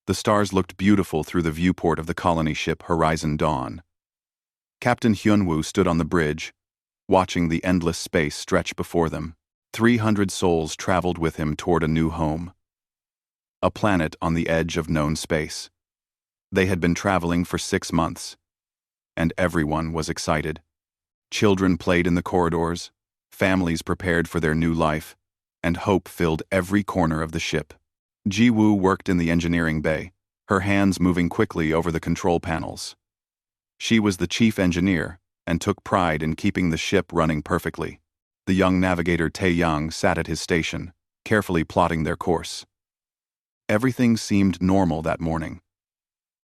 The stars looked beautiful through the viewport of the colony ship Horizon Dawn. Captain Hyunwoo stood on the bridge, watching the endless space stretch before them. 300 souls traveled with him toward a new home. A planet on the edge of known space. They had been traveling for 6 months, and everyone was excited. Children played in the corridors, families prepared for their new life, and hope filled every corner of the ship. Ji-woo worked in the engineering bay, her hands moving quickly over the control panels. She was the chief engineer and took pride in keeping the ship running perfectly. The young navigator Tae-young sat at his station, carefully plotting their course. Everything seemed normal that morning.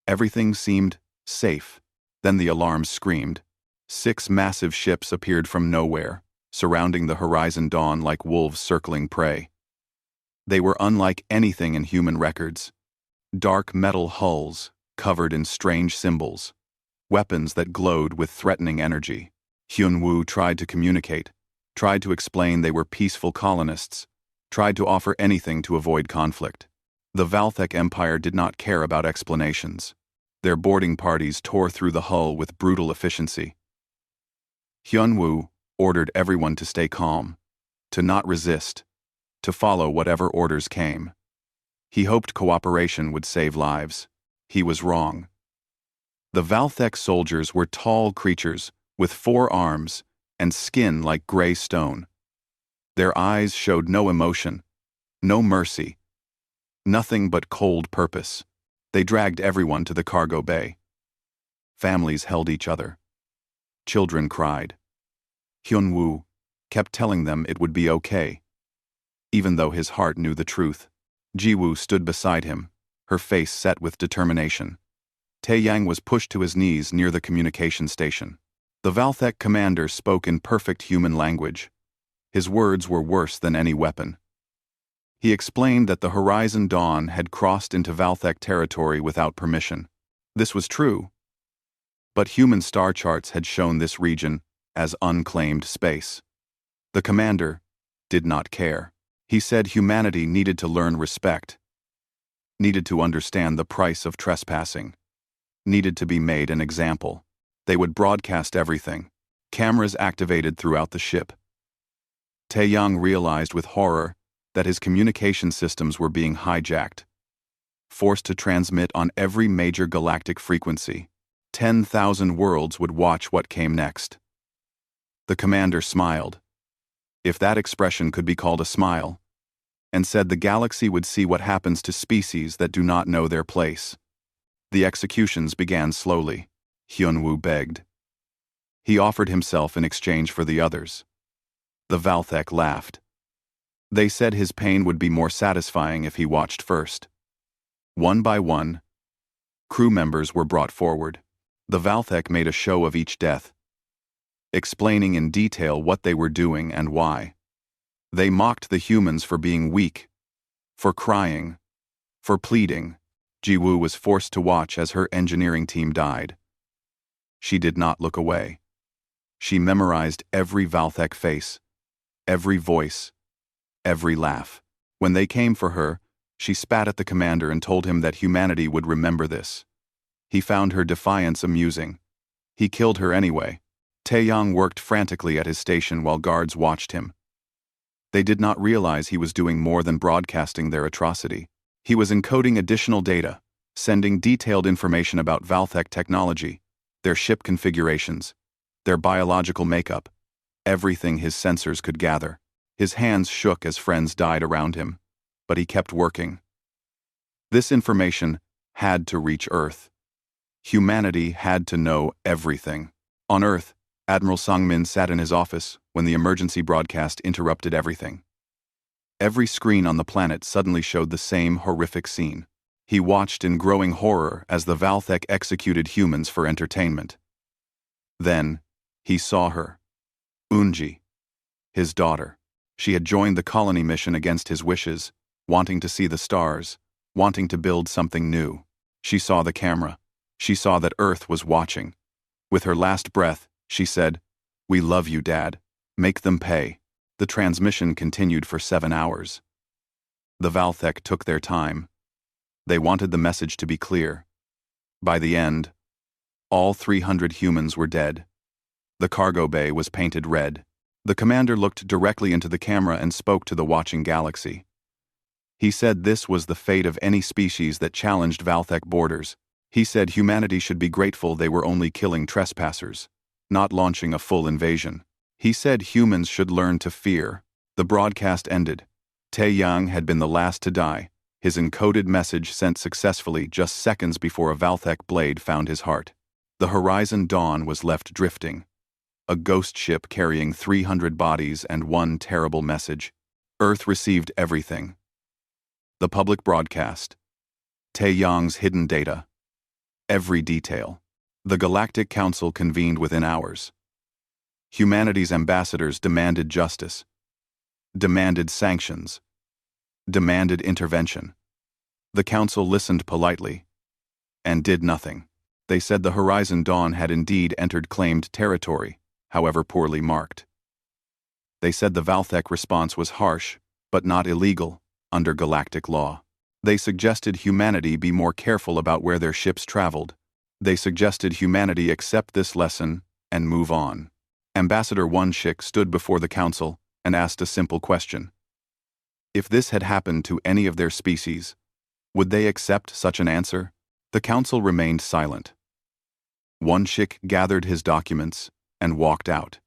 Everything seemed safe. Then the alarm screamed. 6 massive ships appeared from nowhere, surrounding the Horizon Dawn like wolves circling prey. They were unlike anything in human records. Dark metal hulls, covered in strange symbols. Weapons that glowed with threatening energy. Hyunwoo tried to communicate, tried to explain they were peaceful colonists, tried to offer anything to avoid conflict. The Valthek Empire did not care about explanations. Their boarding parties tore through the hull with brutal efficiency. Hyunwoo ordered everyone to stay calm, to not resist, to follow whatever orders came. He hoped cooperation would save lives. He was wrong. The Valthek soldiers were tall creatures with 4 arms and skin like gray stone. Their eyes showed no emotion, no mercy, nothing but cold purpose. They dragged everyone to the cargo bay. Families held each other. Children cried. Hyunwoo kept telling them it would be okay, even though his heart knew the truth. Ji-woo stood beside him, her face set with determination. Tae-yang was pushed to his knees near the communication station. The Valthek commander spoke in perfect human language. His words were worse than any weapon. He explained that the Horizon Dawn had crossed into Valthek territory without permission. This was true. But human star charts had shown this region as unclaimed space. The commander did not care. He said humanity needed to learn respect, needed to understand the price of trespassing, needed to be made an example. They would broadcast everything, cameras activated throughout the ship. Tae-young realized with horror that his communication systems were being hijacked, forced to transmit on every major galactic frequency. 10,000 worlds would watch what came next. The commander smiled, if that expression could be called a smile, and said the galaxy would see what happens to species that do not know their place. The executions began slowly. Hyunwoo begged. He offered himself in exchange for the others. The Valthek laughed. They said his pain would be more satisfying if he watched first. One by one, crew members were brought forward. The Valthek made a show of each death, explaining in detail what they were doing and why. They mocked the humans for being weak, for crying, for pleading. Ji-woo was forced to watch as her engineering team died. She did not look away. She memorized every Valthek face, every voice, every laugh. When they came for her, she spat at the commander and told him that humanity would remember this. He found her defiance amusing. He killed her anyway. Tae-young worked frantically at his station while guards watched him. They did not realize he was doing more than broadcasting their atrocity. He was encoding additional data, sending detailed information about Valthek technology, their ship configurations, their biological makeup, everything his sensors could gather. His hands shook as friends died around him, but he kept working. This information had to reach Earth. Humanity had to know everything. On Earth, Admiral Sangmin sat in his office when the emergency broadcast interrupted everything. Every screen on the planet suddenly showed the same horrific scene. He watched in growing horror as the Valthek executed humans for entertainment. Then, he saw her. Unji, his daughter. She had joined the colony mission against his wishes, wanting to see the stars, wanting to build something new. She saw the camera. She saw that Earth was watching. With her last breath, she said, "We love you, Dad. Make them pay." The transmission continued for 7 hours. The Valthek took their time. They wanted the message to be clear. By the end, all 300 humans were dead. The cargo bay was painted red. The commander looked directly into the camera and spoke to the watching galaxy. He said this was the fate of any species that challenged Valthek borders. He said humanity should be grateful they were only killing trespassers, not launching a full invasion. He said humans should learn to fear. The broadcast ended. Taeyang had been the last to die, his encoded message sent successfully just seconds before a Valthek blade found his heart. The Horizon Dawn was left drifting. A ghost ship carrying 300 bodies and one terrible message. Earth received everything. The public broadcast. Taeyang's hidden data. Every detail. The Galactic Council convened within hours. Humanity's ambassadors demanded justice. Demanded sanctions. Demanded intervention. The Council listened politely. And did nothing. They said the Horizon Dawn had indeed entered claimed territory, however poorly marked. They said the Valthek response was harsh, but not illegal, under galactic law. They suggested humanity be more careful about where their ships traveled. They suggested humanity accept this lesson and move on. Ambassador Wonshik stood before the council and asked a simple question. If this had happened to any of their species, would they accept such an answer? The council remained silent. Wonshik gathered his documents and walked out.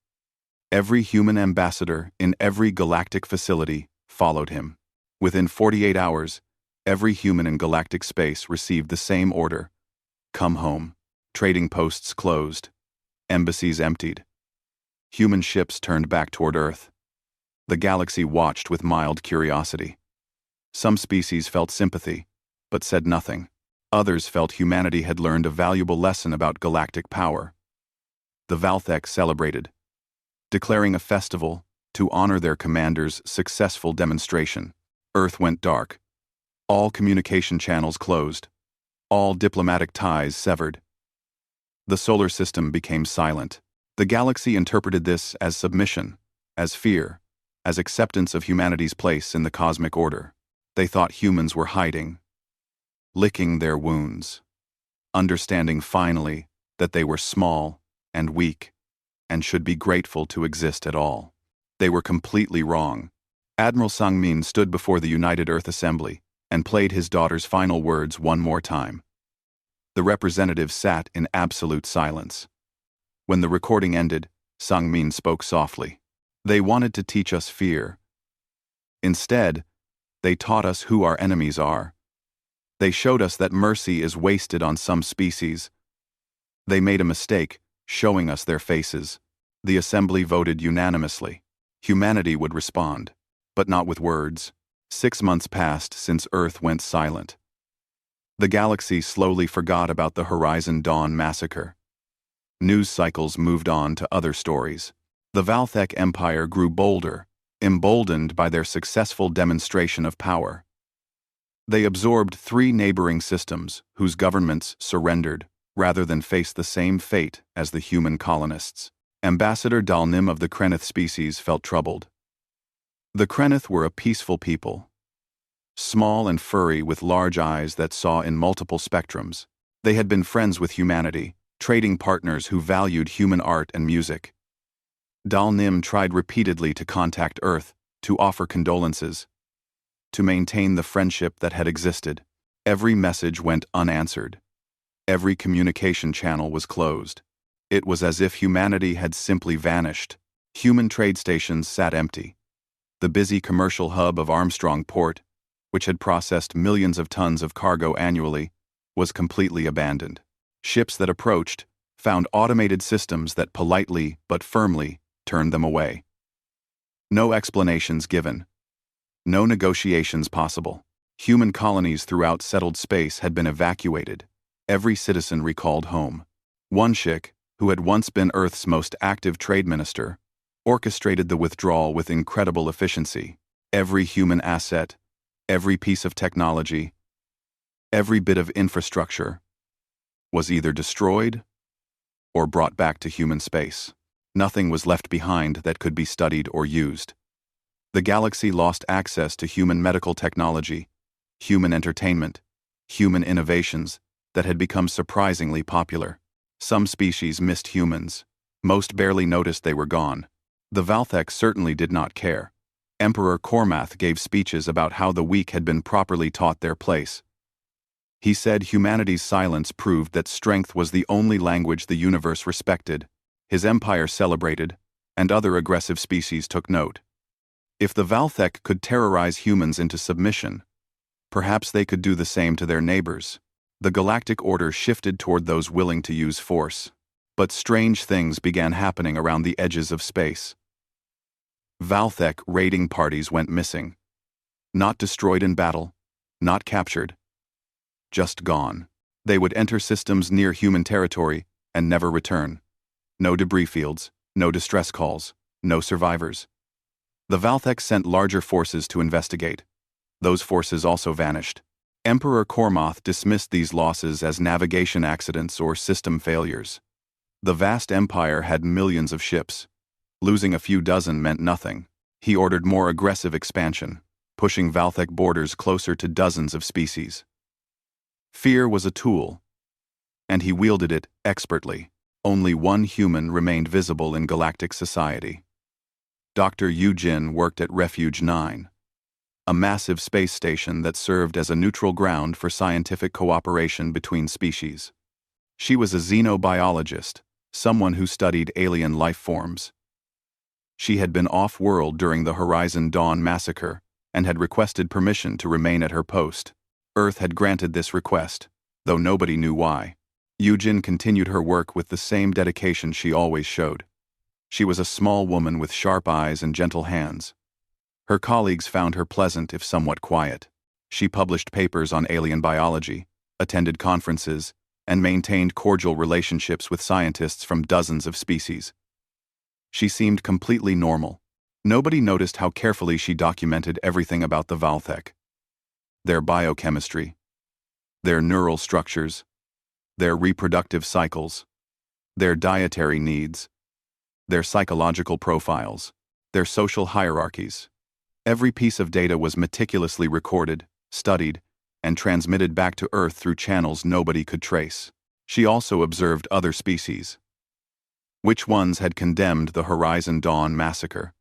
Every human ambassador in every galactic facility followed him. Within 48 hours, every human in galactic space received the same order. Come home. Trading posts closed. Embassies emptied. Human ships turned back toward Earth. The galaxy watched with mild curiosity. Some species felt sympathy, but said nothing. Others felt humanity had learned a valuable lesson about galactic power. The Valthek celebrated, declaring a festival to honor their commander's successful demonstration. Earth went dark. All communication channels closed. All diplomatic ties severed. The solar system became silent. The galaxy interpreted this as submission, as fear, as acceptance of humanity's place in the cosmic order. They thought humans were hiding, licking their wounds, understanding finally that they were small and weak and should be grateful to exist at all. They were completely wrong. Admiral Sangmin stood before the United Earth Assembly and played his daughter's final words one more time. The representatives sat in absolute silence. When the recording ended, Sangmin spoke softly. They wanted to teach us fear. Instead, they taught us who our enemies are. They showed us that mercy is wasted on some species. They made a mistake, showing us their faces. The assembly voted unanimously. Humanity would respond, but not with words. 6 months passed since Earth went silent. The galaxy slowly forgot about the Horizon Dawn massacre. News cycles moved on to other stories. The Valthek Empire grew bolder, emboldened by their successful demonstration of power. They absorbed 3 neighboring systems whose governments surrendered rather than face the same fate as the human colonists. Ambassador Dalnim of the Krenith species felt troubled. The Krenith were a peaceful people. Small and furry with large eyes that saw in multiple spectrums. They had been friends with humanity, trading partners who valued human art and music. Dalnim tried repeatedly to contact Earth, to offer condolences, to maintain the friendship that had existed. Every message went unanswered. Every communication channel was closed. It was as if humanity had simply vanished. Human trade stations sat empty. The busy commercial hub of Armstrong Port, which had processed millions of tons of cargo annually, was completely abandoned. Ships that approached found automated systems that politely but firmly turned them away. No explanations given. No negotiations possible. Human colonies throughout settled space had been evacuated. Every citizen recalled home. Wonshik, who had once been Earth's most active trade minister, orchestrated the withdrawal with incredible efficiency. Every human asset, every piece of technology, every bit of infrastructure was either destroyed or brought back to human space. Nothing was left behind that could be studied or used. The galaxy lost access to human medical technology, human entertainment, human innovations that had become surprisingly popular. Some species missed humans. Most barely noticed they were gone. The Valthek certainly did not care. Emperor Kormath gave speeches about how the weak had been properly taught their place. He said humanity's silence proved that strength was the only language the universe respected. His empire celebrated, and other aggressive species took note. If the Valthek could terrorize humans into submission, perhaps they could do the same to their neighbors. The galactic order shifted toward those willing to use force. But strange things began happening around the edges of space. Valthek raiding parties went missing. Not destroyed in battle, not captured. Just gone. They would enter systems near human territory and never return. No debris fields, no distress calls, no survivors. The Valthek sent larger forces to investigate. Those forces also vanished. Emperor Kormath dismissed these losses as navigation accidents or system failures. The vast empire had millions of ships. Losing a few dozen meant nothing. He ordered more aggressive expansion, pushing Valthek borders closer to dozens of species. Fear was a tool, and he wielded it expertly. Only one human remained visible in galactic society. Dr. Yujin worked at Refuge 9, a massive space station that served as a neutral ground for scientific cooperation between species. She was a xenobiologist, someone who studied alien life forms. She had been off-world during the Horizon Dawn massacre and had requested permission to remain at her post. Earth had granted this request, though nobody knew why. Yujin continued her work with the same dedication she always showed. She was a small woman with sharp eyes and gentle hands. Her colleagues found her pleasant if somewhat quiet. She published papers on alien biology, attended conferences, and maintained cordial relationships with scientists from dozens of species. She seemed completely normal. Nobody noticed how carefully she documented everything about the Valthek. Their biochemistry, their neural structures, their reproductive cycles, their dietary needs, their psychological profiles, their social hierarchies. Every piece of data was meticulously recorded, studied, and transmitted back to Earth through channels nobody could trace. She also observed other species. Which ones had condemned the Horizon Dawn massacre?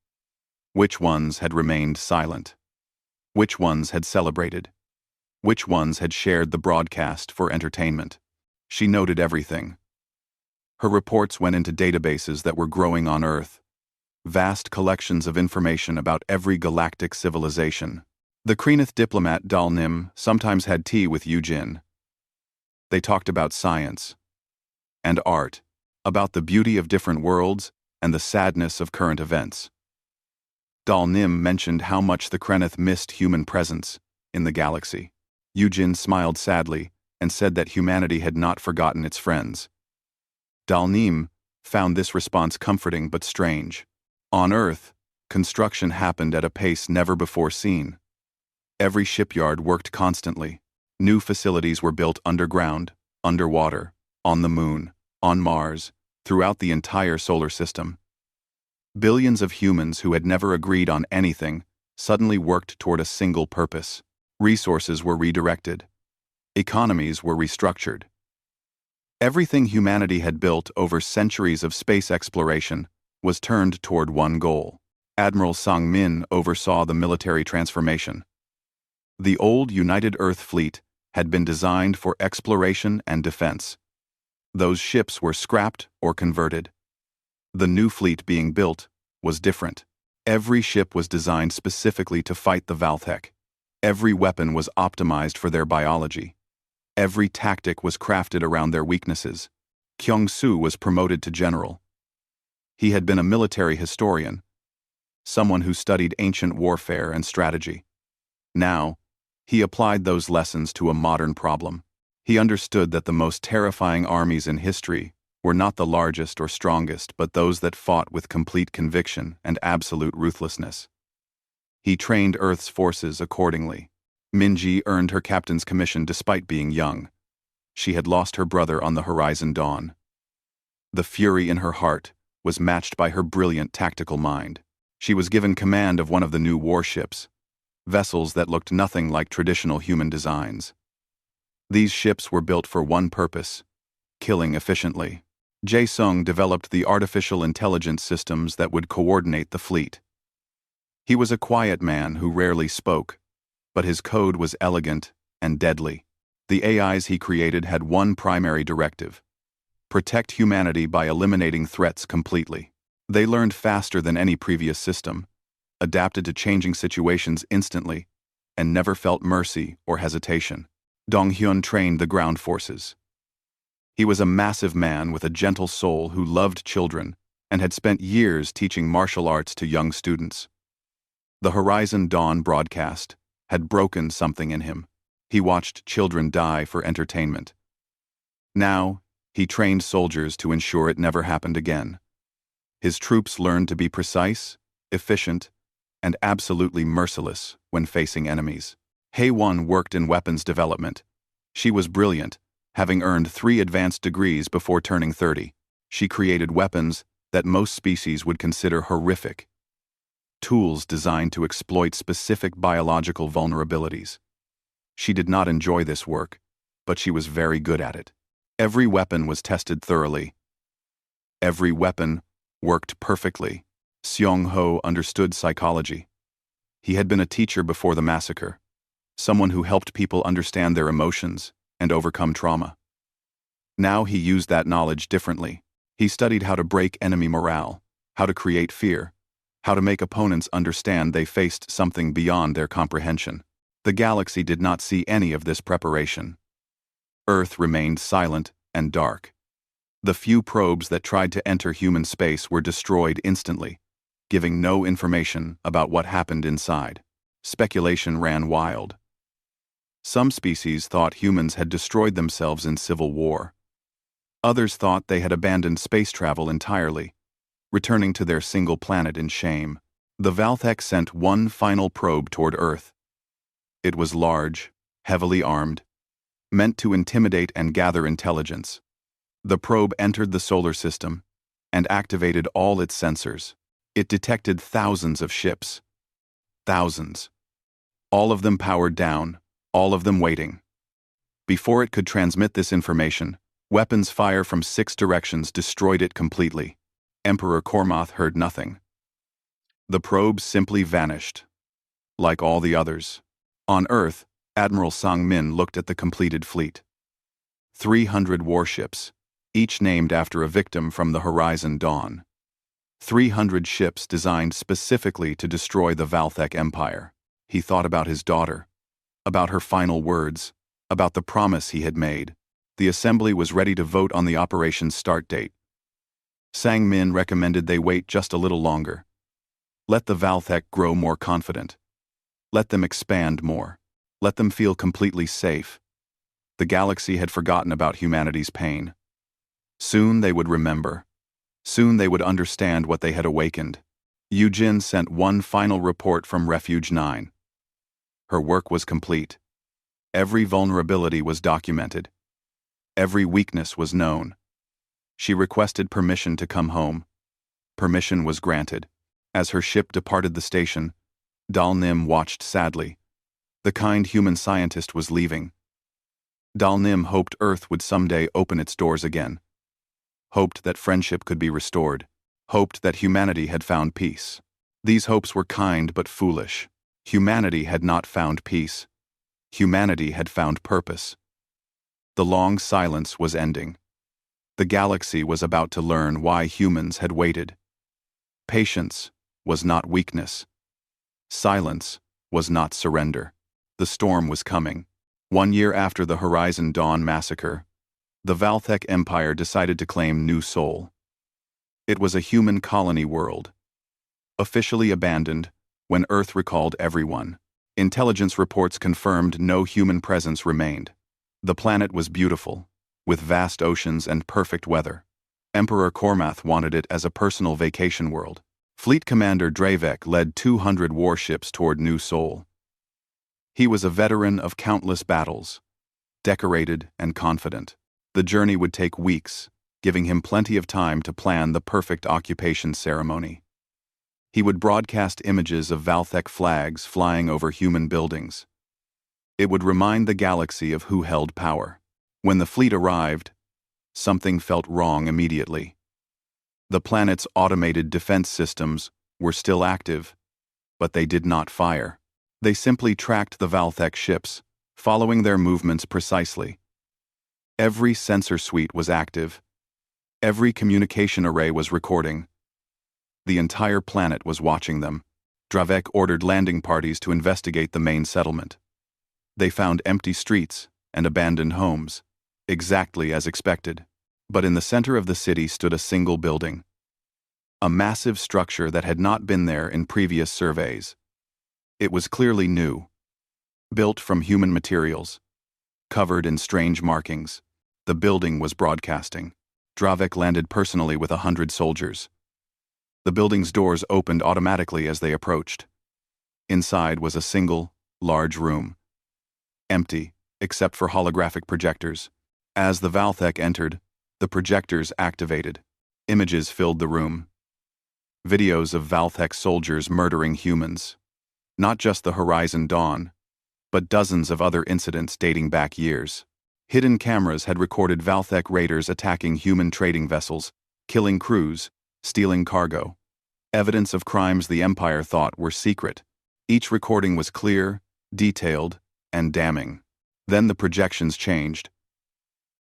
Which ones had remained silent? Which ones had celebrated? Which ones had shared the broadcast for entertainment? She noted everything. Her reports went into databases that were growing on Earth. Vast collections of information about every galactic civilization. The Kreeneth diplomat Dalnim sometimes had tea with Yujin. They talked about science and art, about the beauty of different worlds and the sadness of current events. Dalnim mentioned how much the Kreeneth missed human presence in the galaxy. Yujin smiled sadly and said that humanity had not forgotten its friends. Dalnim found this response comforting but strange. On Earth, construction happened at a pace never before seen. Every shipyard worked constantly. New facilities were built underground, underwater, on the Moon, on Mars, throughout the entire solar system. Billions of humans who had never agreed on anything suddenly worked toward a single purpose. Resources were redirected. Economies were restructured. Everything humanity had built over centuries of space exploration was turned toward one goal. Admiral Sang Min oversaw the military transformation. The old United Earth Fleet had been designed for exploration and defense. Those ships were scrapped or converted. The new fleet being built was different. Every ship was designed specifically to fight the Valthek. Every weapon was optimized for their biology. Every tactic was crafted around their weaknesses. Kyung-Soo was promoted to general. He had been a military historian, someone who studied ancient warfare and strategy. Now, he applied those lessons to a modern problem. He understood that the most terrifying armies in history were not the largest or strongest, but those that fought with complete conviction and absolute ruthlessness. He trained Earth's forces accordingly. Minji earned her captain's commission despite being young. She had lost her brother on the Horizon Dawn. The fury in her heart was matched by her brilliant tactical mind. She was given command of one of the new warships, vessels that looked nothing like traditional human designs. These ships were built for one purpose: killing efficiently. Jae Sung developed the artificial intelligence systems that would coordinate the fleet. He was a quiet man who rarely spoke, but his code was elegant and deadly. The AIs he created had one primary directive: protect humanity by eliminating threats completely. They learned faster than any previous system, adapted to changing situations instantly, and never felt mercy or hesitation. Dong Hyun trained the ground forces. He was a massive man with a gentle soul who loved children and had spent years teaching martial arts to young students. The Horizon Dawn broadcast had broken something in him. He watched children die for entertainment. Now, he trained soldiers to ensure it never happened again. His troops learned to be precise, efficient, and absolutely merciless when facing enemies. Hae-won worked in weapons development. She was brilliant, having earned 3 advanced degrees before turning 30. She created weapons that most species would consider horrific. Tools designed to exploit specific biological vulnerabilities. She did not enjoy this work, but she was very good at it. Every weapon was tested thoroughly. Every weapon worked perfectly. Seong-ho understood psychology. He had been a teacher before the massacre, someone who helped people understand their emotions and overcome trauma. Now he used that knowledge differently. He studied how to break enemy morale, how to create fear, how to make opponents understand they faced something beyond their comprehension. The galaxy did not see any of this preparation. Earth remained silent and dark. The few probes that tried to enter human space were destroyed instantly, giving no information about what happened inside. Speculation ran wild. Some species thought humans had destroyed themselves in civil war. Others thought they had abandoned space travel entirely, returning to their single planet in shame. The Valthek sent one final probe toward Earth. It was large, heavily armed, meant to intimidate and gather intelligence. The probe entered the solar system and activated all its sensors. It detected thousands of ships. Thousands. All of them powered down, all of them waiting. Before it could transmit this information, weapons fire from 6 directions destroyed it completely. Emperor Kormoth heard nothing. The probe simply vanished, like all the others. On Earth, Admiral Sang-min looked at the completed fleet. 300 warships, each named after a victim from the Horizon Dawn. 300 ships designed specifically to destroy the Valthek Empire. He thought about his daughter, about her final words, about the promise he had made. The assembly was ready to vote on the operation's start date. Sang-min recommended they wait just a little longer. Let the Valthek grow more confident. Let them expand more. Let them feel completely safe. The galaxy had forgotten about humanity's pain. Soon they would remember. Soon they would understand what they had awakened. Yujin sent one final report from Refuge 9. Her work was complete. Every vulnerability was documented. Every weakness was known. She requested permission to come home. Permission was granted. As her ship departed the station, Dal Nim watched sadly. The kind human scientist was leaving. Dal Nim hoped Earth would someday open its doors again. Hoped that friendship could be restored. Hoped that humanity had found peace. These hopes were kind but foolish. Humanity had not found peace. Humanity had found purpose. The long silence was ending. The galaxy was about to learn why humans had waited. Patience was not weakness. Silence was not surrender. The storm was coming. 1 year after the Horizon Dawn massacre, the Valthek Empire decided to claim New Sol. It was a human colony world. Officially abandoned when Earth recalled everyone. Intelligence reports confirmed no human presence remained. The planet was beautiful, with vast oceans and perfect weather. Emperor Kormoth wanted it as a personal vacation world. Fleet Commander Dravek led 200 warships toward New Sol. He was a veteran of countless battles, decorated and confident. The journey would take weeks, giving him plenty of time to plan the perfect occupation ceremony. He would broadcast images of Valthek flags flying over human buildings. It would remind the galaxy of who held power. When the fleet arrived, something felt wrong immediately. The planet's automated defense systems were still active, but they did not fire. They simply tracked the Valthek ships, following their movements precisely. Every sensor suite was active. Every communication array was recording. The entire planet was watching them. Dravek ordered landing parties to investigate the main settlement. They found empty streets and abandoned homes, exactly as expected. But in the center of the city stood a single building. A massive structure that had not been there in previous surveys. It was clearly new, built from human materials, covered in strange markings. The building was broadcasting. Dravek landed personally with 100 soldiers. The building's doors opened automatically as they approached. Inside was a single, large room. Empty, except for holographic projectors. As the Valthek entered, the projectors activated. Images filled the room. Videos of Valthek soldiers murdering humans. Not just the Horizon Dawn, but dozens of other incidents dating back years. Hidden cameras had recorded Valthek raiders attacking human trading vessels, killing crews, stealing cargo. Evidence of crimes the Empire thought were secret. Each recording was clear, detailed, and damning. Then the projections changed.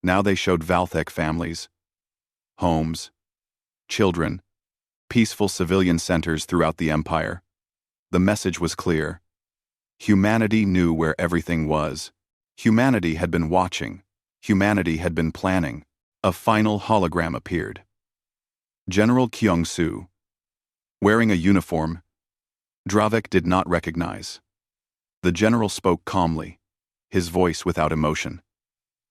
Now they showed Valthek families, homes, children, peaceful civilian centers throughout the Empire. The message was clear. Humanity knew where everything was. Humanity had been watching. Humanity had been planning. A final hologram appeared. General Kyung-soo, wearing a uniform, Dravek did not recognize. The general spoke calmly, his voice without emotion.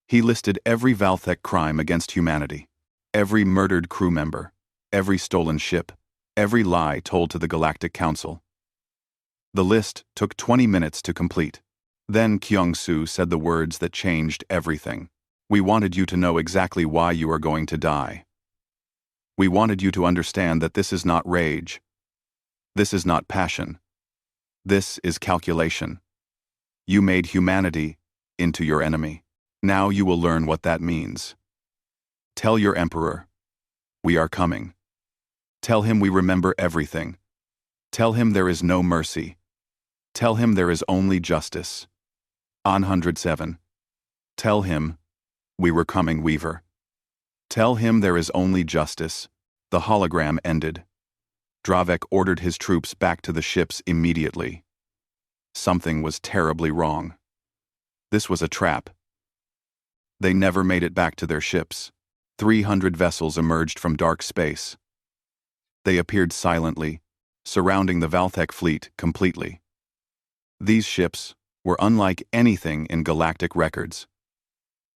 He listed every Valthek crime against humanity, every murdered crew member, every stolen ship, every lie told to the Galactic Council. The list took 20 minutes to complete. Then Kyung-soo said the words that changed everything. We wanted you to know exactly why you are going to die. We wanted you to understand that this is not rage. This is not passion. This is calculation. You made humanity into your enemy. Now you will learn what that means. Tell your emperor, we are coming. Tell him we remember everything. Tell him there is no mercy. Tell him there is only justice. On 107. Tell him, we were coming, Weaver. Tell him there is only justice. The hologram ended. Dravek ordered his troops back to the ships immediately. Something was terribly wrong. This was a trap. They never made it back to their ships. 300 vessels emerged from dark space. They appeared silently, surrounding the Valthek fleet completely. These ships were unlike anything in galactic records.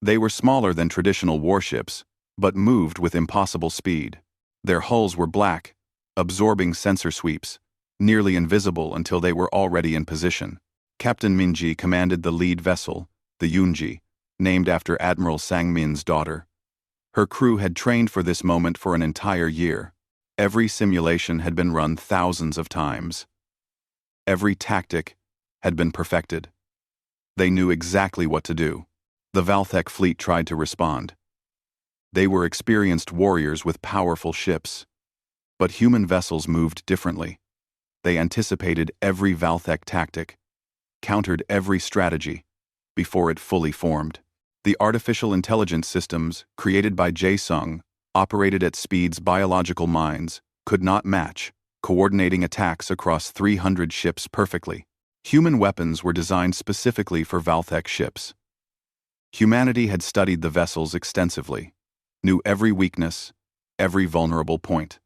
They were smaller than traditional warships, but moved with impossible speed. Their hulls were black, absorbing sensor sweeps, nearly invisible until they were already in position. Captain Minji commanded the lead vessel, the Yunji, named after Admiral Sangmin's daughter. Her crew had trained for this moment for an entire year. Every simulation had been run thousands of times. Every tactic had been perfected. They knew exactly what to do. The Valthek fleet tried to respond. They were experienced warriors with powerful ships. But human vessels moved differently. They anticipated every Valthek tactic, countered every strategy, before it fully formed. The artificial intelligence systems, created by Jae-sung, operated at speeds biological minds could not match, coordinating attacks across 300 ships perfectly. Human weapons were designed specifically for Valthek ships. Humanity had studied the vessels extensively, knew every weakness, every vulnerable point.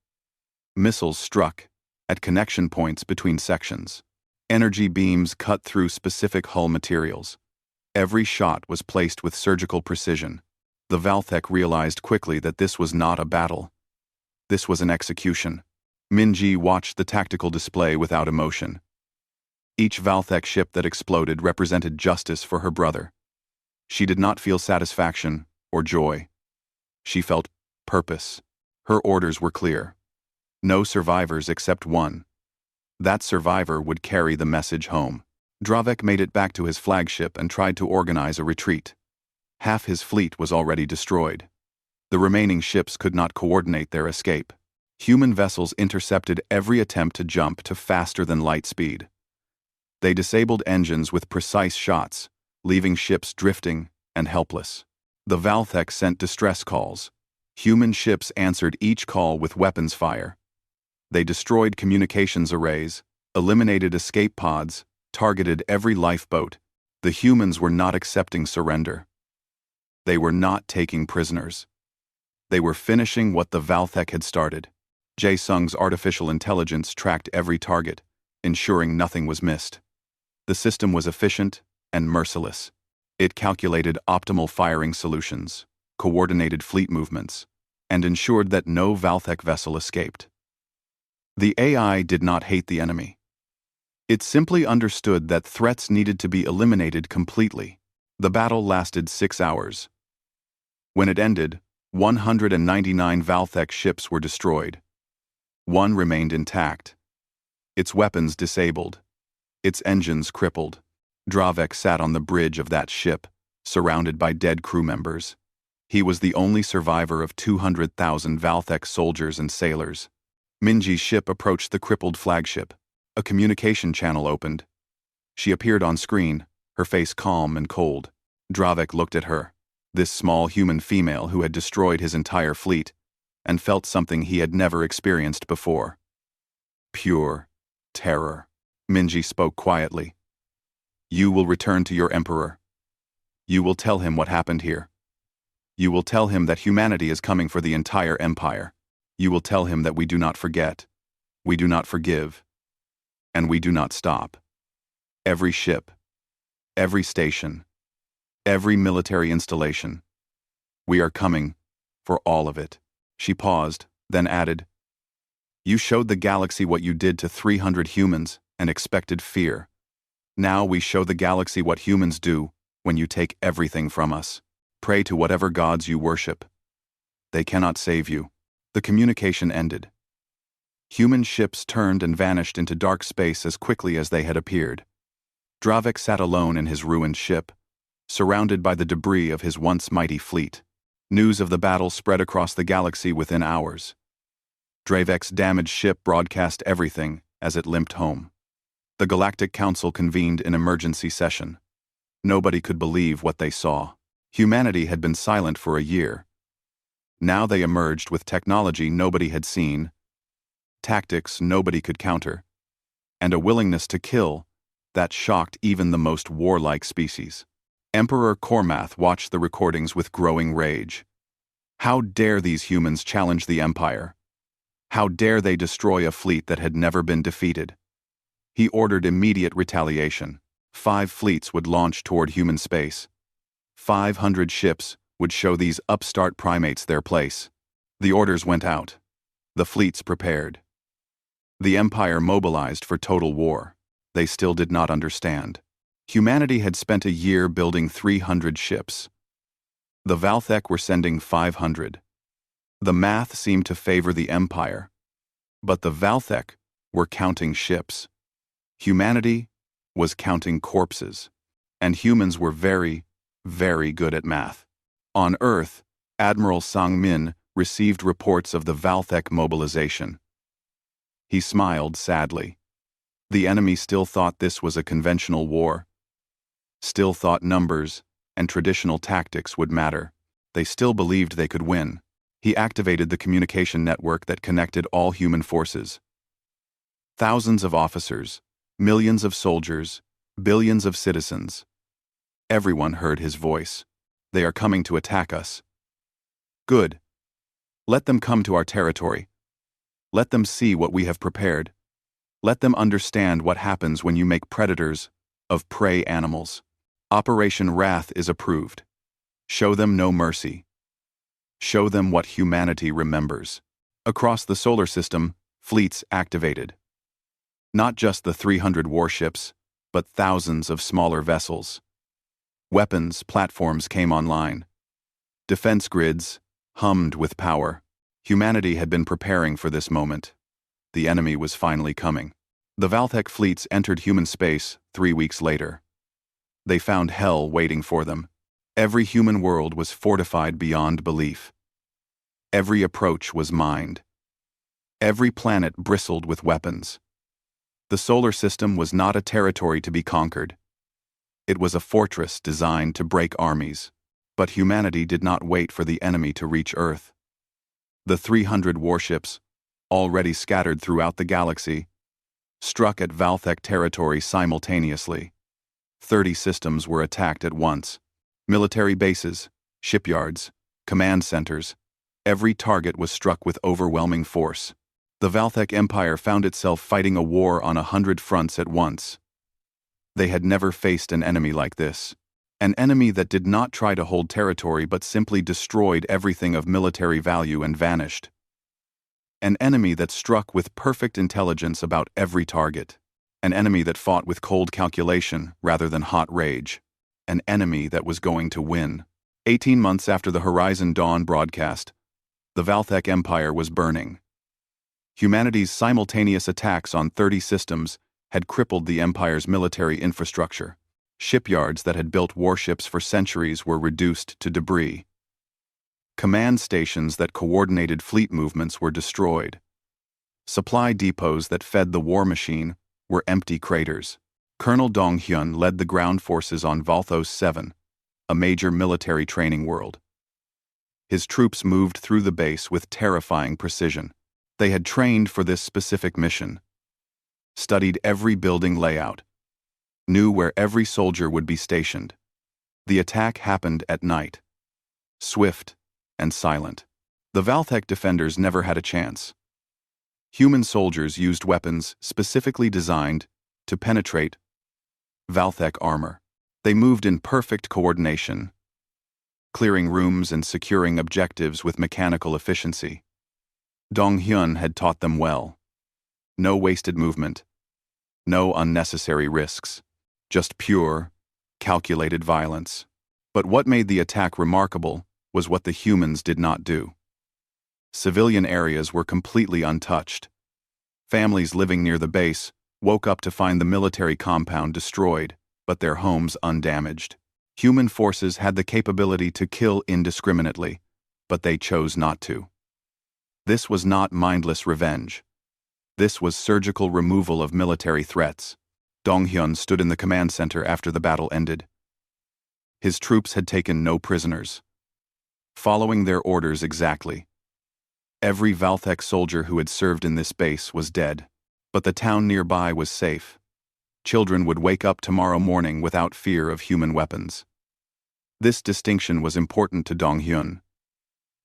Missiles struck at connection points between sections. Energy beams cut through specific hull materials. Every shot was placed with surgical precision. The Valthek realized quickly that this was not a battle. This was an execution. Minji watched the tactical display without emotion. Each Valthek ship that exploded represented justice for her brother. She did not feel satisfaction or joy. She felt purpose. Her orders were clear. No survivors except one. That survivor would carry the message home. Dravek made it back to his flagship and tried to organize a retreat. Half his fleet was already destroyed. The remaining ships could not coordinate their escape. Human vessels intercepted every attempt to jump to faster than light speed. They disabled engines with precise shots, leaving ships drifting and helpless. The Valthek sent distress calls. Human ships answered each call with weapons fire. They destroyed communications arrays, eliminated escape pods, targeted every lifeboat. The humans were not accepting surrender. They were not taking prisoners. They were finishing what the Valthek had started. Jae-sung's artificial intelligence tracked every target, ensuring nothing was missed. The system was efficient and merciless. It calculated optimal firing solutions, coordinated fleet movements, and ensured that no Valthek vessel escaped. The AI did not hate the enemy. It simply understood that threats needed to be eliminated completely. The battle lasted 6 hours. When it ended, 199 Valthek ships were destroyed. One remained intact. Its weapons disabled. Its engines crippled. Dravek sat on the bridge of that ship, surrounded by dead crew members. He was the only survivor of 200,000 Valthek soldiers and sailors. Minji's ship approached the crippled flagship. A communication channel opened. She appeared on screen, her face calm and cold. Dravek looked at her, this small human female who had destroyed his entire fleet, and felt something he had never experienced before. Pure terror. Minji spoke quietly. You will return to your emperor. You will tell him what happened here. You will tell him that humanity is coming for the entire empire. You will tell him that we do not forget, we do not forgive, and we do not stop. Every ship, every station, every military installation. We are coming for all of it. She paused, then added, You showed the galaxy what you did to 300 humans and expected fear. Now we show the galaxy what humans do when you take everything from us. Pray to whatever gods you worship. They cannot save you. The communication ended. Human ships turned and vanished into dark space as quickly as they had appeared. Dravek sat alone in his ruined ship, surrounded by the debris of his once mighty fleet. News of the battle spread across the galaxy within hours. Dravek's damaged ship broadcast everything as it limped home. The Galactic Council convened an emergency session. Nobody could believe what they saw. Humanity had been silent for a year. Now they emerged with technology nobody had seen, tactics nobody could counter, and a willingness to kill that shocked even the most warlike species. Emperor Kormath watched the recordings with growing rage. How dare these humans challenge the Empire? How dare they destroy a fleet that had never been defeated? He ordered immediate retaliation. 5 fleets would launch toward human space. 500 ships would show these upstart primates their place. The orders went out. The fleets prepared. The Empire mobilized for total war. They still did not understand. Humanity had spent a year building 300 ships. The Valthek were sending 500. The math seemed to favor the Empire. But the Valthek were counting ships. Humanity was counting corpses. And humans were very, very good at math. On Earth, Admiral Sang-min received reports of the Valthek mobilization. He smiled sadly. The enemy still thought this was a conventional war. Still thought numbers and traditional tactics would matter. They still believed they could win. He activated the communication network that connected all human forces. Thousands of officers, millions of soldiers, billions of citizens. Everyone heard his voice. They are coming to attack us. Good. Let them come to our territory. Let them see what we have prepared. Let them understand what happens when you make predators of prey animals. Operation Wrath is approved. Show them no mercy. Show them what humanity remembers. Across the solar system, fleets activated. Not just the 300 warships, but thousands of smaller vessels. Weapons platforms came online. Defense grids hummed with power. Humanity had been preparing for this moment. The enemy was finally coming. The Valthek fleets entered human space 3 weeks later. They found hell waiting for them. Every human world was fortified beyond belief. Every approach was mined. Every planet bristled with weapons. The solar system was not a territory to be conquered. It was a fortress designed to break armies. But humanity did not wait for the enemy to reach Earth. The 300 warships, already scattered throughout the galaxy, struck at Valthek territory simultaneously. 30 systems were attacked at once. Military bases, shipyards, command centers. Every target was struck with overwhelming force. The Valthek Empire found itself fighting a war on 100 fronts at once. They had never faced an enemy like this. An enemy that did not try to hold territory but simply destroyed everything of military value and vanished. An enemy that struck with perfect intelligence about every target. An enemy that fought with cold calculation rather than hot rage. An enemy that was going to win. 18 months after the Horizon Dawn broadcast, the Valthek Empire was burning. Humanity's simultaneous attacks on 30 systems had crippled the Empire's military infrastructure. Shipyards that had built warships for centuries were reduced to debris. Command stations that coordinated fleet movements were destroyed. Supply depots that fed the war machine were empty craters. Colonel Dong Hyun led the ground forces on Valthos 7, a major military training world. His troops moved through the base with terrifying precision. They had trained for this specific mission, studied every building layout, knew where every soldier would be stationed. The attack happened at night. Swift and silent. The Valthek defenders never had a chance. Human soldiers used weapons specifically designed to penetrate Valthek armor. They moved in perfect coordination, clearing rooms and securing objectives with mechanical efficiency. Dong Hyun had taught them well. No wasted movement. No unnecessary risks. Just pure, calculated violence. But what made the attack remarkable was what the humans did not do. Civilian areas were completely untouched. Families living near the base woke up to find the military compound destroyed, but their homes undamaged. Human forces had the capability to kill indiscriminately, but they chose not to. This was not mindless revenge. This was surgical removal of military threats. Dong Hyun stood in the command center after the battle ended. His troops had taken no prisoners, following their orders exactly. Every Valthek soldier who had served in this base was dead, but the town nearby was safe. Children would wake up tomorrow morning without fear of human weapons. This distinction was important to Dong Hyun,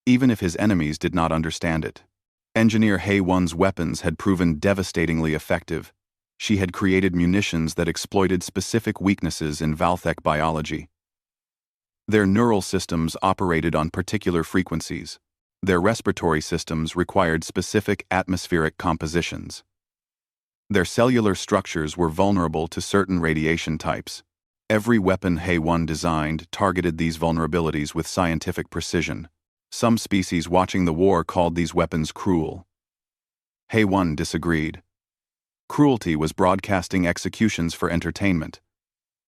even if his enemies did not understand it. Engineer Hae-won's weapons had proven devastatingly effective. She had created munitions that exploited specific weaknesses in Valthek biology. Their neural systems operated on particular frequencies. Their respiratory systems required specific atmospheric compositions. Their cellular structures were vulnerable to certain radiation types. Every weapon Hae-won designed targeted these vulnerabilities with scientific precision. Some species watching the war called these weapons cruel. Hae-won disagreed. Cruelty was broadcasting executions for entertainment.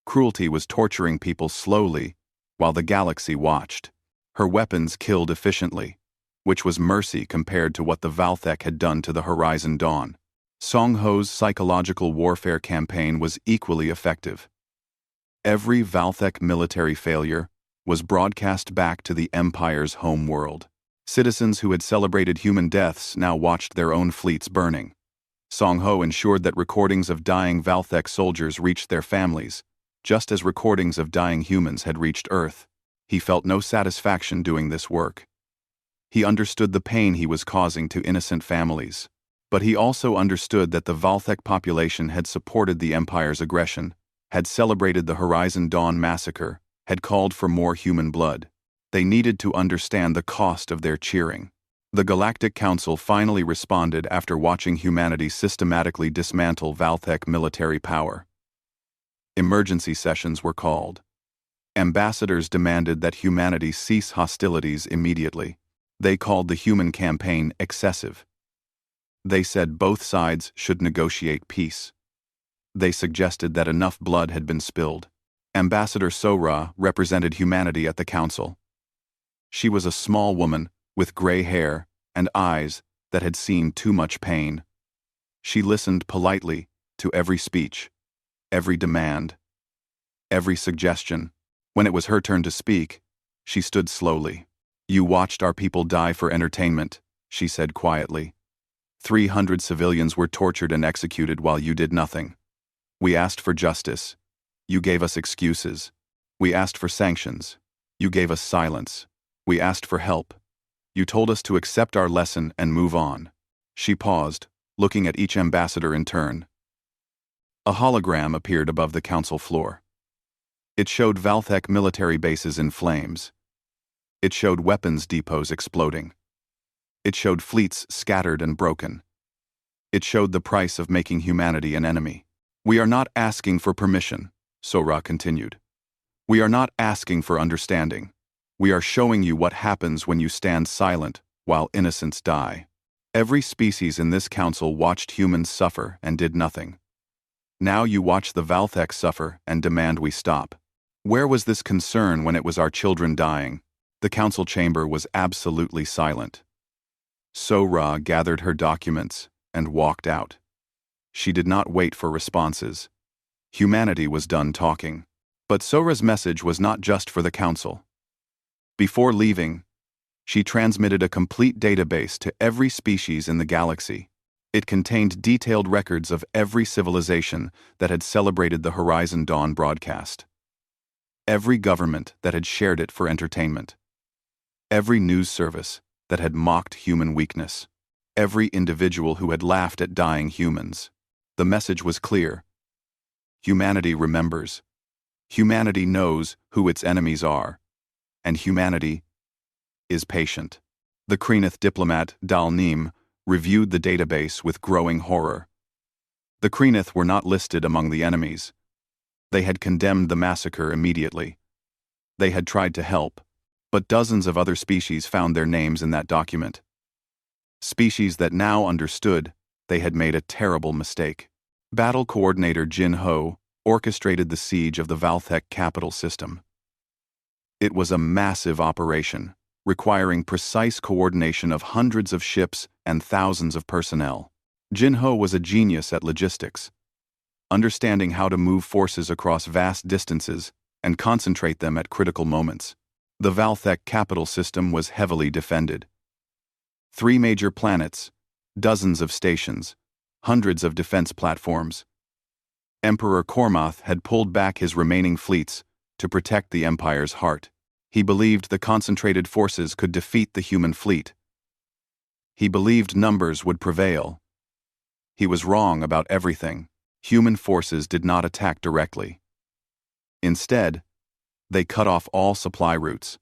Cruelty was torturing people slowly while the galaxy watched. Her weapons killed efficiently, which was mercy compared to what the Valthek had done to the Horizon Dawn. Song Ho's psychological warfare campaign was equally effective. Every Valthek military failure was broadcast back to the Empire's home world. Citizens who had celebrated human deaths now watched their own fleets burning. Song Ho ensured that recordings of dying Valthek soldiers reached their families, just as recordings of dying humans had reached Earth. He felt no satisfaction doing this work. He understood the pain he was causing to innocent families. But he also understood that the Valthek population had supported the Empire's aggression, had celebrated the Horizon Dawn massacre, had called for more human blood. They needed to understand the cost of their cheering. The Galactic Council finally responded after watching humanity systematically dismantle Valthek military power. Emergency sessions were called. Ambassadors demanded that humanity cease hostilities immediately. They called the human campaign excessive. They said both sides should negotiate peace. They suggested that enough blood had been spilled. Ambassador Sora represented humanity at the council. She was a small woman with gray hair and eyes that had seen too much pain. She listened politely to every speech, every demand, every suggestion. When it was her turn to speak, she stood slowly. "You watched our people die for entertainment," she said quietly. 300 civilians were tortured and executed while you did nothing. We asked for justice. You gave us excuses. We asked for sanctions. You gave us silence. We asked for help. You told us to accept our lesson and move on. She paused, looking at each ambassador in turn. A hologram appeared above the council floor. It showed Valthek military bases in flames. It showed weapons depots exploding. It showed fleets scattered and broken. It showed the price of making humanity an enemy. "We are not asking for permission," Sora continued. "We are not asking for understanding. We are showing you what happens when you stand silent while innocents die." Every species in this council watched humans suffer and did nothing. Now you watch the Valthek suffer and demand we stop. Where was this concern when it was our children dying? The council chamber was absolutely silent. Sora gathered her documents and walked out. She did not wait for responses. Humanity was done talking. But Sora's message was not just for the council. Before leaving, she transmitted a complete database to every species in the galaxy. It contained detailed records of every civilization that had celebrated the Horizon Dawn broadcast. Every government that had shared it for entertainment. Every news service that had mocked human weakness. Every individual who had laughed at dying humans. The message was clear. Humanity remembers. Humanity knows who its enemies are. And humanity is patient. The Kreeneth diplomat, Dal Neem, reviewed the database with growing horror. The Kreeneth were not listed among the enemies. They had condemned the massacre immediately. They had tried to help, but dozens of other species found their names in that document. Species that now understood they had made a terrible mistake. Battle Coordinator Jin Ho orchestrated the siege of the Valthek capital system. It was a massive operation, requiring precise coordination of hundreds of ships and thousands of personnel. Jin Ho was a genius at logistics, understanding how to move forces across vast distances and concentrate them at critical moments. The Valthek capital system was heavily defended. 3 major planets, dozens of stations, hundreds of defense platforms. Emperor Kormath had pulled back his remaining fleets to protect the Empire's heart. He believed the concentrated forces could defeat the human fleet. He believed numbers would prevail. He was wrong about everything. Human forces did not attack directly. Instead, they cut off all supply routes.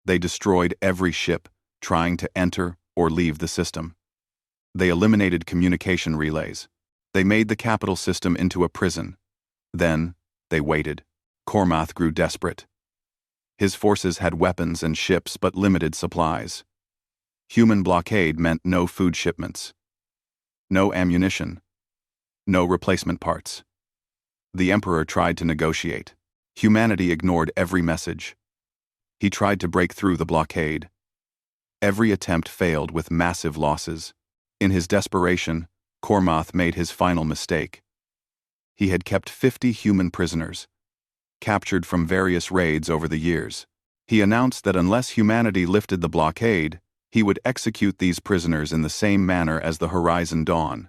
They destroyed every ship trying to enter or leave the system. They eliminated communication relays. They made the capital system into a prison. Then, they waited. Kormath grew desperate. His forces had weapons and ships but limited supplies. Human blockade meant no food shipments, no ammunition, no replacement parts. The Emperor tried to negotiate. Humanity ignored every message. He tried to break through the blockade. Every attempt failed with massive losses. In his desperation, Kormath made his final mistake. He had kept 50 human prisoners, captured from various raids over the years. He announced that unless humanity lifted the blockade, he would execute these prisoners in the same manner as the Horizon Dawn.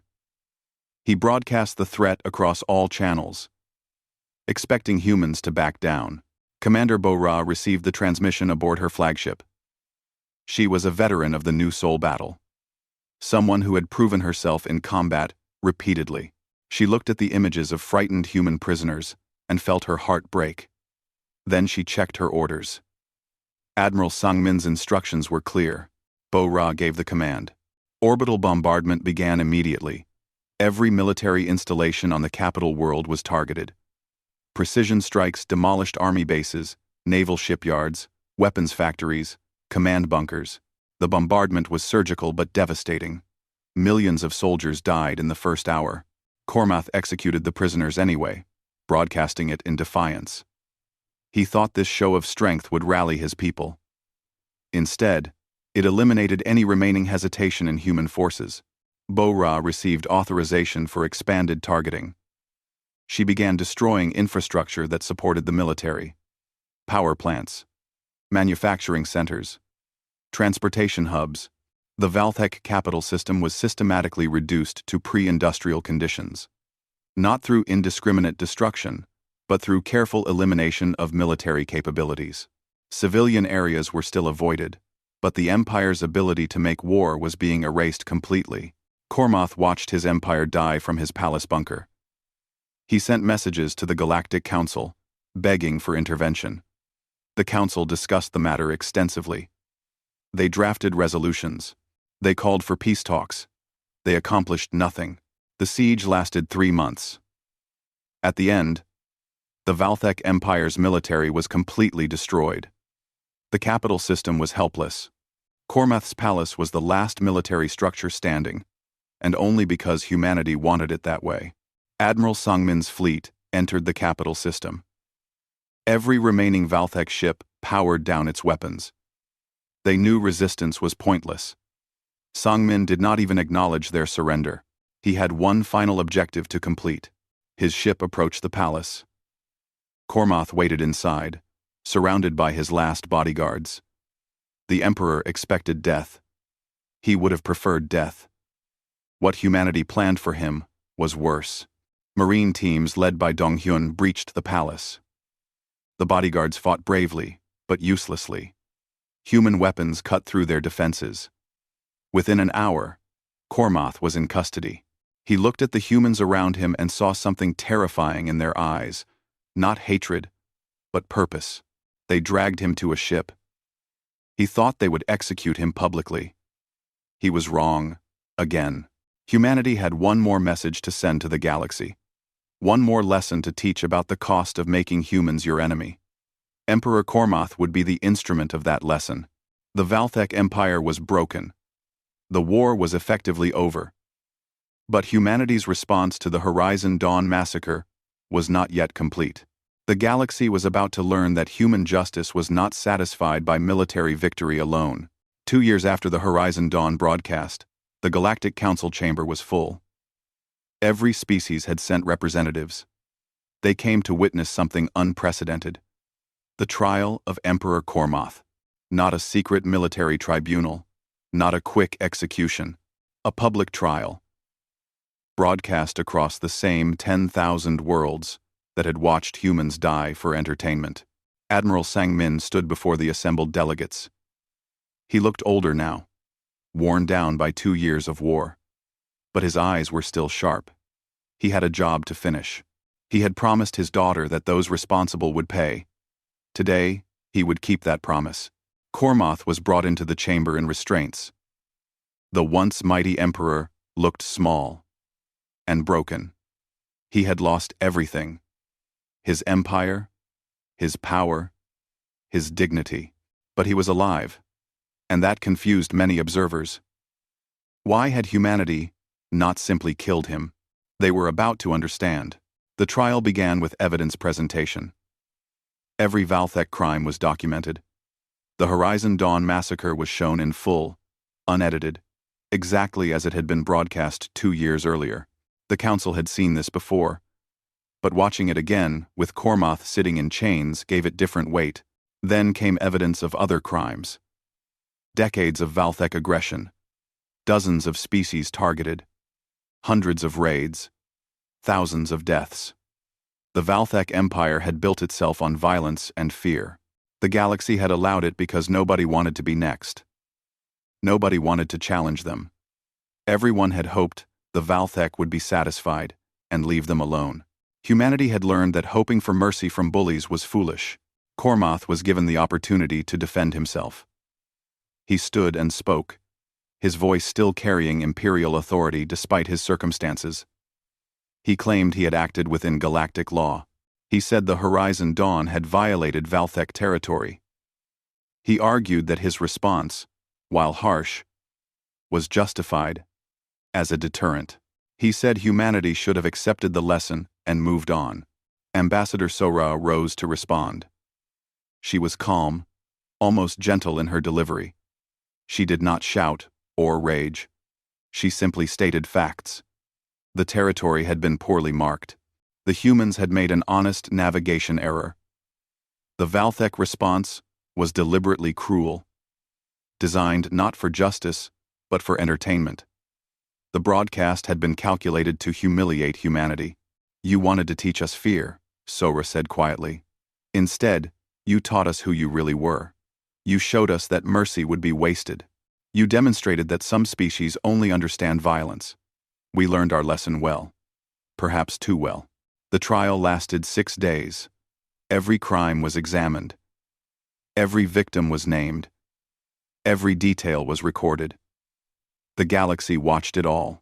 He broadcast the threat across all channels, expecting humans to back down. Commander Bo-Ra received the transmission aboard her flagship. She was a veteran of the New Soul battle, someone who had proven herself in combat repeatedly. She looked at the images of frightened human prisoners and felt her heart break. Then she checked her orders. Admiral Sangmin's instructions were clear. Bo-Ra gave the command. Orbital bombardment began immediately. Every military installation on the capital world was targeted. Precision strikes demolished army bases, naval shipyards, weapons factories, command bunkers. The bombardment was surgical but devastating. Millions of soldiers died in the first hour. Cormath executed the prisoners anyway, broadcasting it in defiance. He thought this show of strength would rally his people. Instead, it eliminated any remaining hesitation in human forces. Bo-Ra received authorization for expanded targeting. She began destroying infrastructure that supported the military. Power plants, manufacturing centers, transportation hubs. The Valthek capital system was systematically reduced to pre-industrial conditions. Not through indiscriminate destruction, but through careful elimination of military capabilities. Civilian areas were still avoided, but the Empire's ability to make war was being erased completely. Cormath watched his empire die from his palace bunker. He sent messages to the Galactic Council, begging for intervention. The Council discussed the matter extensively. They drafted resolutions. They called for peace talks. They accomplished nothing. The siege lasted 3 months. At the end, the Valthek Empire's military was completely destroyed. The capital system was helpless. Cormath's palace was the last military structure standing, and only because humanity wanted it that way. Admiral Sangmin's fleet entered the capital system. Every remaining Valthek ship powered down its weapons. They knew resistance was pointless. Sangmin did not even acknowledge their surrender. He had one final objective to complete. His ship approached the palace. Cormath waited inside, surrounded by his last bodyguards. The Emperor expected death. He would have preferred death. What humanity planned for him was worse. Marine teams led by Donghyun breached the palace. The bodyguards fought bravely, but uselessly. Human weapons cut through their defenses. Within an hour, Cormath was in custody. He looked at the humans around him and saw something terrifying in their eyes. Not hatred, but purpose. They dragged him to a ship. He thought they would execute him publicly. He was wrong, again. Humanity had one more message to send to the galaxy. One more lesson to teach about the cost of making humans your enemy. Emperor Cormath would be the instrument of that lesson. The Valthek Empire was broken. The war was effectively over. But humanity's response to the Horizon Dawn massacre was not yet complete. The galaxy was about to learn that human justice was not satisfied by military victory alone. 2 years after the Horizon Dawn broadcast, the Galactic Council chamber was full. Every species had sent representatives. They came to witness something unprecedented. The trial of Emperor Cormath. Not a secret military tribunal. Not a quick execution. A public trial. Broadcast across the same 10,000 worlds that had watched humans die for entertainment. Admiral Sangmin stood before the assembled delegates. He looked older now, worn down by 2 years of war. But his eyes were still sharp. He had a job to finish. He had promised his daughter that those responsible would pay. Today, he would keep that promise. Cormath was brought into the chamber in restraints. The once mighty emperor looked small and broken. He had lost everything. His empire, his power, his dignity. But he was alive, and that confused many observers. Why had humanity not simply killed him? They were about to understand. The trial began with evidence presentation. Every Valthek crime was documented. The Horizon Dawn massacre was shown in full, unedited, exactly as it had been broadcast 2 years earlier. The council had seen this before, but watching it again, with Cormath sitting in chains, gave it different weight. Then came evidence of other crimes. Decades of Valthek aggression. Dozens of species targeted. Hundreds of raids. Thousands of deaths. The Valthek Empire had built itself on violence and fear. The galaxy had allowed it because nobody wanted to be next. Nobody wanted to challenge them. Everyone had hoped the Valthek would be satisfied and leave them alone. Humanity had learned that hoping for mercy from bullies was foolish. Cormath was given the opportunity to defend himself. He stood and spoke, his voice still carrying imperial authority despite his circumstances. He claimed he had acted within galactic law. He said the Horizon Dawn had violated Valthek territory. He argued that his response, while harsh, was justified as a deterrent. He said humanity should have accepted the lesson and moved on. Ambassador Sora rose to respond. She was calm, almost gentle in her delivery. She did not shout or rage. She simply stated facts. The territory had been poorly marked. The humans had made an honest navigation error. The Valthek response was deliberately cruel, designed not for justice, but for entertainment. The broadcast had been calculated to humiliate humanity. You wanted to teach us fear, Sora said quietly. Instead, you taught us who you really were. You showed us that mercy would be wasted. You demonstrated that some species only understand violence. We learned our lesson well. Perhaps too well. The trial lasted 6 days. Every crime was examined. Every victim was named. Every detail was recorded. The galaxy watched it all.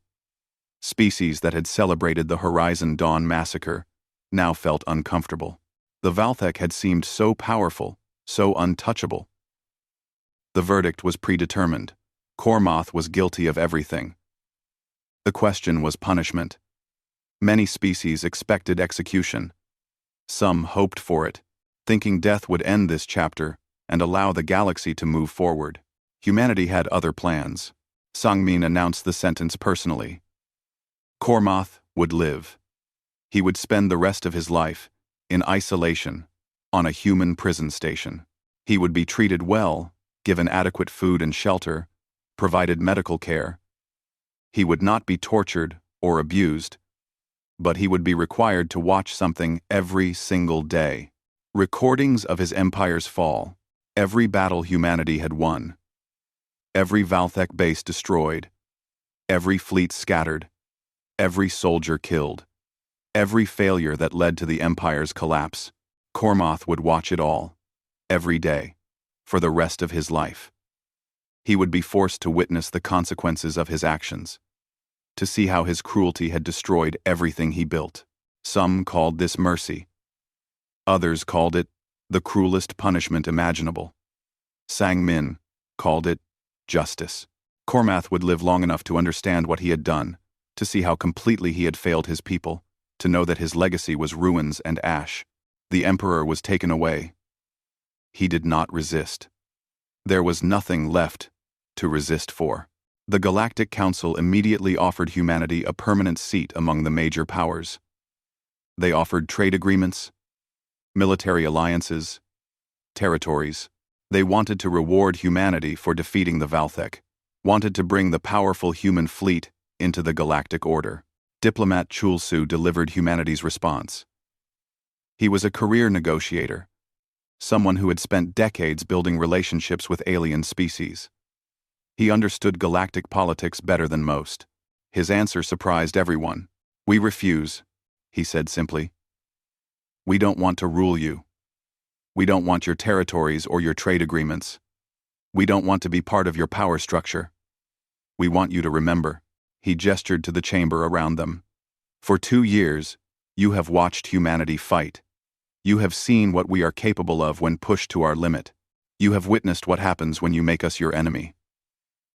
Species that had celebrated the Horizon Dawn massacre now felt uncomfortable. The Valthek had seemed so powerful, so untouchable. The verdict was predetermined. Kormoth was guilty of everything. The question was punishment. Many species expected execution. Some hoped for it, thinking death would end this chapter and allow the galaxy to move forward. Humanity had other plans. Sangmin announced the sentence personally. Kormoth would live. He would spend the rest of his life in isolation on a human prison station. He would be treated well, given adequate food and shelter, provided medical care. He would not be tortured or abused, but he would be required to watch something every single day. Recordings of his empire's fall, every battle humanity had won, every Valthek base destroyed, every fleet scattered, every soldier killed, every failure that led to the empire's collapse. Kormoth would watch it all, every day, for the rest of his life. He would be forced to witness the consequences of his actions, to see how his cruelty had destroyed everything he built. Some called this mercy. Others called it the cruelest punishment imaginable. Sangmin called it justice. Kormoth would live long enough to understand what he had done, to see how completely he had failed his people, to know that his legacy was ruins and ash. The Emperor was taken away. He did not resist. There was nothing left to resist for. The Galactic Council immediately offered humanity a permanent seat among the major powers. They offered trade agreements, military alliances, territories. They wanted to reward humanity for defeating the Valthek, wanted to bring the powerful human fleet into the galactic order. Diplomat Chulsu delivered humanity's response. He was a career negotiator, someone who had spent decades building relationships with alien species. He understood galactic politics better than most. His answer surprised everyone. "We refuse," he said simply. "We don't want to rule you. We don't want your territories or your trade agreements. We don't want to be part of your power structure. We want you to remember." He gestured to the chamber around them. "For 2 years, you have watched humanity fight. You have seen what we are capable of when pushed to our limit. You have witnessed what happens when you make us your enemy.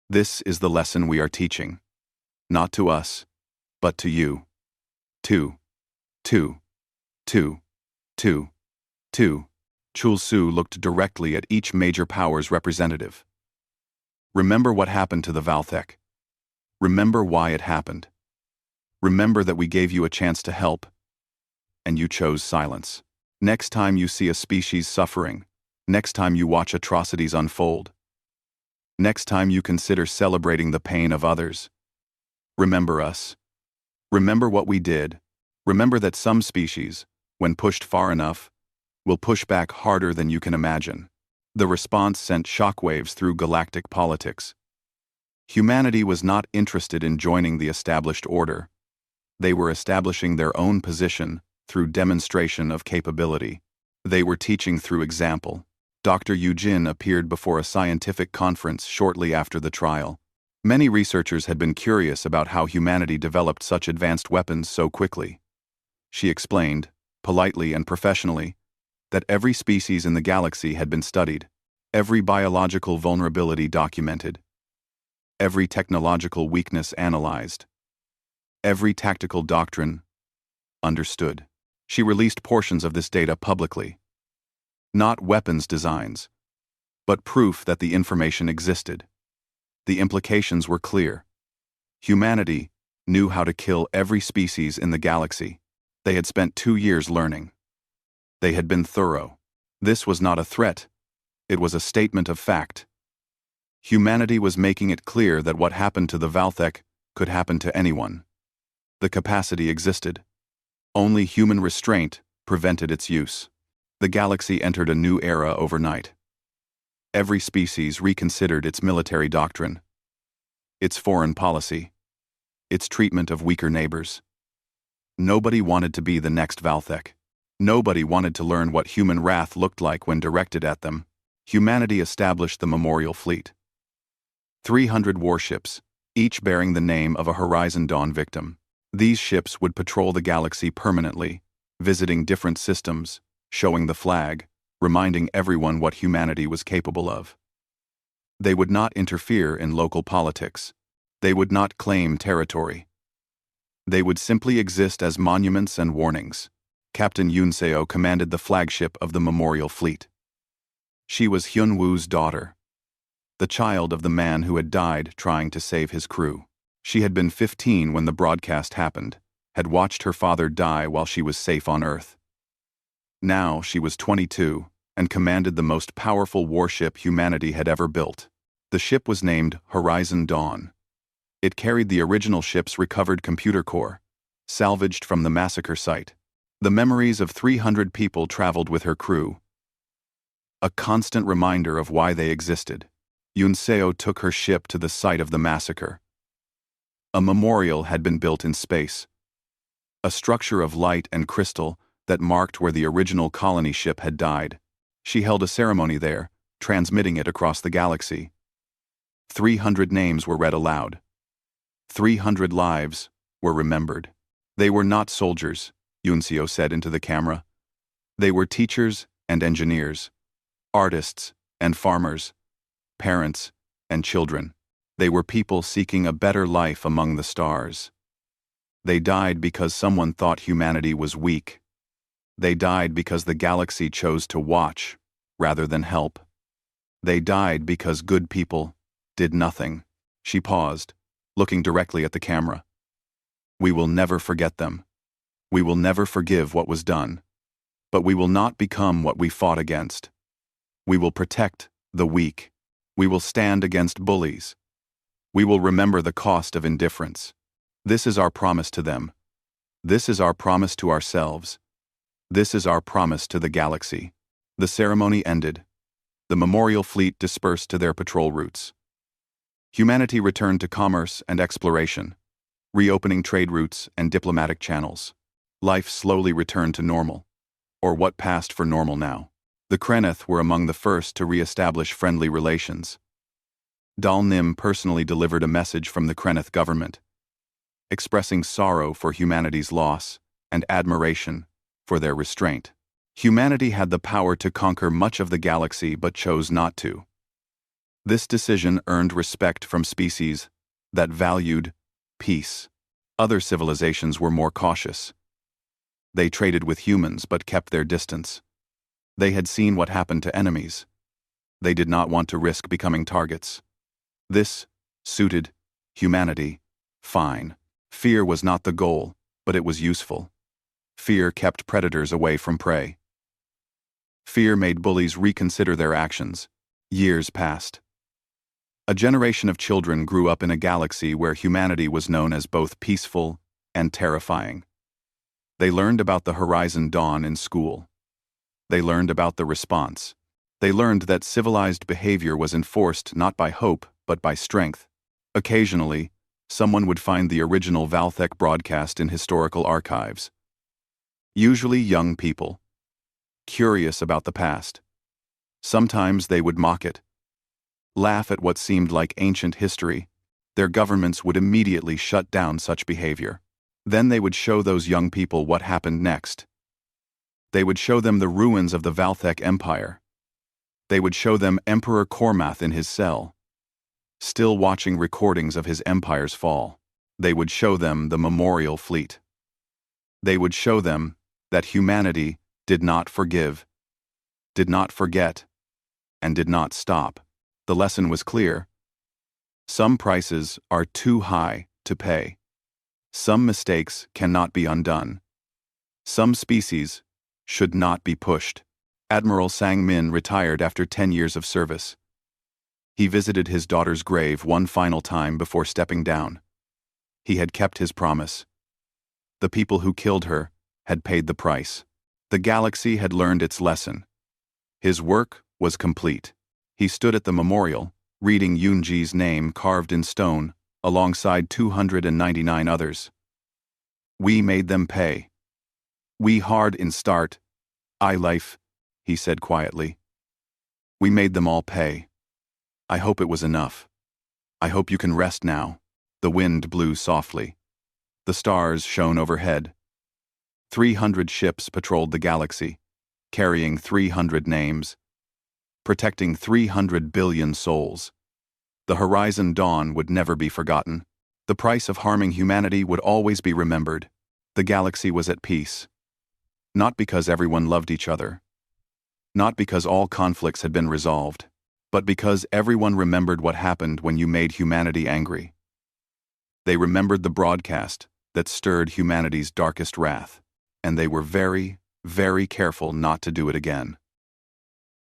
This is the lesson we are teaching. Not to us, but to you. Two. Chulsu looked directly at each major power's representative. "Remember what happened to the Valthek. Remember why it happened. Remember that we gave you a chance to help, and you chose silence. Next time you see a species suffering, next time you watch atrocities unfold, next time you consider celebrating the pain of others, remember us. Remember what we did. Remember that some species, when pushed far enough, will push back harder than you can imagine." The response sent shockwaves through galactic politics. Humanity was not interested in joining the established order. They were establishing their own position through demonstration of capability. They were teaching through example. Dr. Eugene appeared before a scientific conference shortly after the trial. Many researchers had been curious about how humanity developed such advanced weapons so quickly. She explained, politely and professionally, that every species in the galaxy had been studied, every biological vulnerability documented. every technological weakness analyzed, every tactical doctrine understood. She released portions of this data publicly. Not weapons designs, but proof that the information existed. The implications were clear. Humanity knew how to kill every species in the galaxy. They had spent 2 years learning. They had been thorough. This was not a threat. It was a statement of fact. Humanity was making it clear that what happened to the Valthek could happen to anyone. The capacity existed. Only human restraint prevented its use. The galaxy entered a new era overnight. Every species reconsidered its military doctrine, its foreign policy, its treatment of weaker neighbors. Nobody wanted to be the next Valthek. Nobody wanted to learn what human wrath looked like when directed at them. Humanity established the Memorial Fleet. 300 warships, each bearing the name of a Horizon Dawn victim. These ships would patrol the galaxy permanently, visiting different systems, showing the flag, reminding everyone what humanity was capable of. They would not interfere in local politics. They would not claim territory. They would simply exist as monuments and warnings. Captain Yunseo commanded the flagship of the Memorial Fleet. She was Hyunwoo's daughter, the child of the man who had died trying to save his crew. She had been 15 when the broadcast happened, had watched her father die while she was safe on Earth. Now she was 22 and commanded the most powerful warship humanity had ever built. The ship was named Horizon Dawn. It carried the original ship's recovered computer core, salvaged from the massacre site. The memories of 300 people traveled with her crew, a constant reminder of why they existed. Yunseo took her ship to the site of the massacre. A memorial had been built in space, a structure of light and crystal that marked where the original colony ship had died. She held a ceremony there, transmitting it across the galaxy. 300 names were read aloud. 300 lives were remembered. They were not soldiers, Yunseo said into the camera. They were teachers and engineers, artists and farmers, parents and children. They were people seeking a better life among the stars. They died because someone thought humanity was weak. They died because the galaxy chose to watch rather than help. They died because good people did nothing. She paused, looking directly at the camera. We will never forget them. We will never forgive what was done. But we will not become what we fought against. We will protect the weak. We will stand against bullies. We will remember the cost of indifference. This is our promise to them. This is our promise to ourselves. This is our promise to the galaxy. The ceremony ended. The Memorial Fleet dispersed to their patrol routes. Humanity returned to commerce and exploration, reopening trade routes and diplomatic channels. Life slowly returned to normal, or what passed for normal now. The Kreneth were among the first to re-establish friendly relations. Dal Nim personally delivered a message from the Kreneth government, expressing sorrow for humanity's loss and admiration for their restraint. Humanity had the power to conquer much of the galaxy but chose not to. This decision earned respect from species that valued peace. Other civilizations were more cautious. They traded with humans but kept their distance. They had seen what happened to enemies. They did not want to risk becoming targets. This suited humanity fine. Fear was not the goal, but it was useful. Fear kept predators away from prey. Fear made bullies reconsider their actions. Years passed. A generation of children grew up in a galaxy where humanity was known as both peaceful and terrifying. They learned about the Horizon Dawn in school. They learned about the response. They learned that civilized behavior was enforced not by hope, but by strength. Occasionally, someone would find the original Valthek broadcast in historical archives. Usually young people, curious about the past. Sometimes they would mock it, laugh at what seemed like ancient history. Their governments would immediately shut down such behavior. Then they would show those young people what happened next. They would show them the ruins of the Valthek Empire. They would show them Emperor Kormath in his cell. still watching recordings of his empire's fall. They would show them the memorial fleet. They would show them that humanity did not forgive, did not forget, and did not stop. The lesson was clear. Some prices are too high to pay. Some mistakes cannot be undone. Some species should not be pushed. Admiral Sang-min retired after 10 years of service. He visited his daughter's grave one final time before stepping down. He had kept his promise. The people who killed her had paid the price. The galaxy had learned its lesson. His work was complete. He stood at the memorial, reading Yoonji's name carved in stone, alongside 299 others. We made them pay. We hard in start, I life, he said quietly. We made them all pay. I hope it was enough. I hope you can rest now. The wind blew softly. The stars shone overhead. 300 ships patrolled the galaxy, carrying 300 names, protecting 300 billion souls. The horizon dawn would never be forgotten. The price of harming humanity would always be remembered. The galaxy was at peace. Not because everyone loved each other. Not because all conflicts had been resolved, but because everyone remembered what happened when you made humanity angry. They remembered the broadcast that stirred humanity's darkest wrath, and they were very, very careful not to do it again.